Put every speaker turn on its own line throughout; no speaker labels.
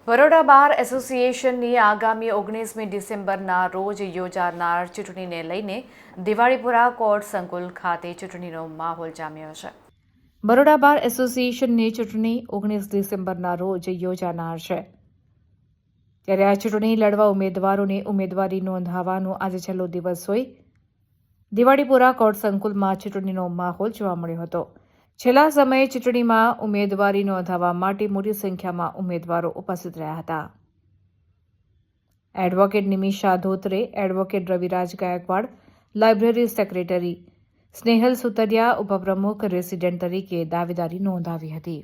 બરોડા બાર એસોસિએશનની આગામી 19મી ડિસેમ્બરના રોજ યોજાનાર ચૂંટણીને લઈને દિવાળીપુરા કોર્ટ સંકુલ ખાતે ચૂંટણીનો માહોલ જામ્યો છે. બરોડા બાર એસોસિએશનની ચૂંટણી 19 ડિસેમ્બરના રોજ યોજાનાર છે. ત્યારે આ ચૂંટણી લડવા ઉમેદવારોને ઉમેદવારી નોંધાવવાનો આજે છેલ્લો દિવસ હોય દિવાળીપુરા કોર્ટ સંકુલમાં ચૂંટણીનો માહોલ જોવા મળ્યો હતો. છેલ્લા સમયે ચૂંટણીમાં ઉમેદવારી નોંધાવવા માટે મોટી સંખ્યામાં ઉમેદવારો ઉપસ્થિત રહ્યા હતા. Advocate Nimisha Dhotre, advocate Raviraj Gaikwad, library secretary Snehal Sutariya ઉપપ્રમુખ રેસિડેન્ટ તરીકે દાવેદારી નોંધાવી હતી.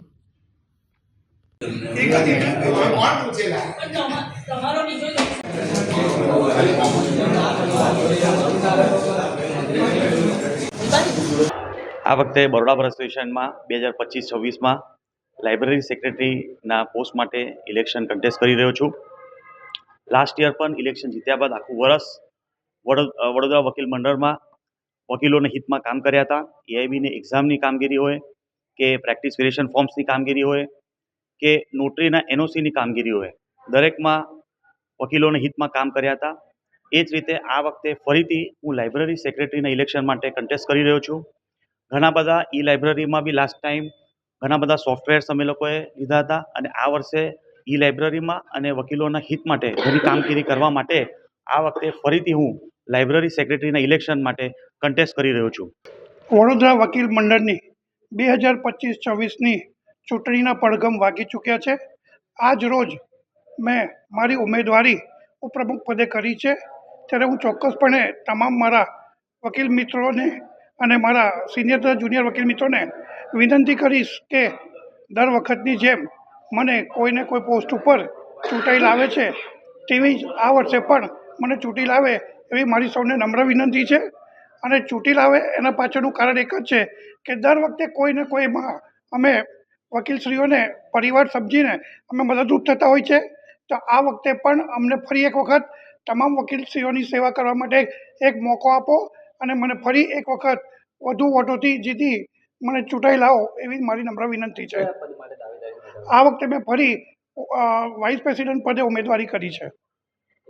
આ વખતે બરોડા બાર એસોસિએશનમાં 2025-26માં લાઇબ્રેરી સેક્રેટરીના પોસ્ટ માટે ઇલેક્શન કન્ટેસ્ટ કરી રહ્યો છું. લાસ્ટ યર પણ ઇલેક્શન જીત્યા બાદ આખું વર્ષ વડોદરા વકીલ મંડળમાં વકીલોના હિતમાં કામ કર્યા હતા. એઆઈબીની એક્ઝામની કામગીરી હોય કે પ્રેક્ટિસ વેરિએશન ફોર્મ્સની કામગીરી હોય કે નોટરીના એનઓસીની કામગીરી હોય, દરેકમાં વકીલોના હિતમાં કામ કર્યા હતા. એ જ રીતે આ વખતે ફરીથી હું લાઇબ્રેરી સેક્રેટરીના ઇલેક્શન માટે કન્ટેસ્ટ કરી રહ્યો છું. ઘણા બધા ઈ લાઇબ્રેરીમાં બી લાસ્ટ ટાઈમ ઘણા બધા સોફ્ટવેર્સ અમે લોકોએ લીધા હતા અને આ વર્ષે ઈ લાઇબ્રેરીમાં અને વકીલોના હિત માટે ઘણી કામગીરી કરવા માટે આ વખતે ફરીથી હું લાઇબ્રેરી સેક્રેટરીના ઇલેક્શન માટે કન્ટેસ્ટ કરી રહ્યો છું.
વડોદરા વકીલ મંડળની 2025-26ની ચૂંટણીના પડઘમ વાગી ચૂક્યા છે. આજ રોજ મેં મારી ઉમેદવારી ઉપપ્રમુખ પદે કરી છે. ત્યારે હું ચોક્કસપણે તમામ મારા વકીલ મિત્રોને અને મારા સિનિયર તથા જુનિયર વકીલ મિત્રોને વિનંતી કરીશ કે દર વખતની જેમ મને કોઈને કોઈ પોસ્ટ ઉપર ચૂંટાઈ લાવે છે તેવી જ આ વર્ષે પણ મને ચૂંટી લાવે એવી મારી સૌને નમ્ર વિનંતી છે. અને ચૂંટી લાવે એના પાછળનું કારણ એક જ છે કે દર વખતે કોઈને કોઈમાં અમે વકીલશ્રીઓને પરિવાર સમજીને અમે મદદરૂપ થતા હોય છે. તો આ વખતે પણ અમને ફરી એક વખત તમામ વકીલશ્રીઓની સેવા કરવા માટે એક મોકો આપો અને મને ફરી એક વખત વધુ વોટોથી જીતી મને ચૂંટાઈ લાવો એવી મારી નમ્ર વિનંતી છે. આ વખતે મેં ફરી વાઇસ પ્રેસિડેન્ટ પદે ઉમેદવારી કરી છે.